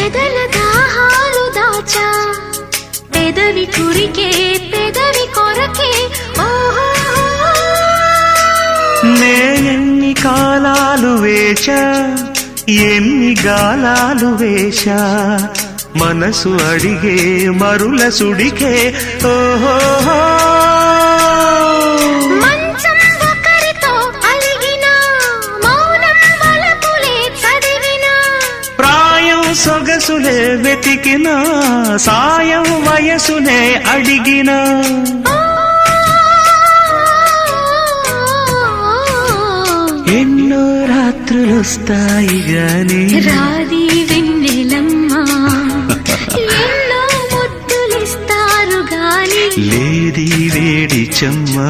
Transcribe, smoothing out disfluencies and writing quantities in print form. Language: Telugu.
ఎదల దాహాలు దాచా పెదవి కురికే పెదవి కొరకే ఓహో నేనెన్ని కాలాలు వేచా ఎన్ని గాలాలు వేశా మనసు అడిగే మరుల సుడికే ఓహో మంచం ఒకరితో అలిగిన మౌనం వలపులే చదివిన ప్రాయం సొగసులే వెతికిన సాయం వయసునే అడిగిన ఎన్నో రాత్రులొస్తాయి గాని రాది వెన్నెలమ్మా ఎన్నో ముద్దులిస్తారు గాని లేది వేడి చెమ్మా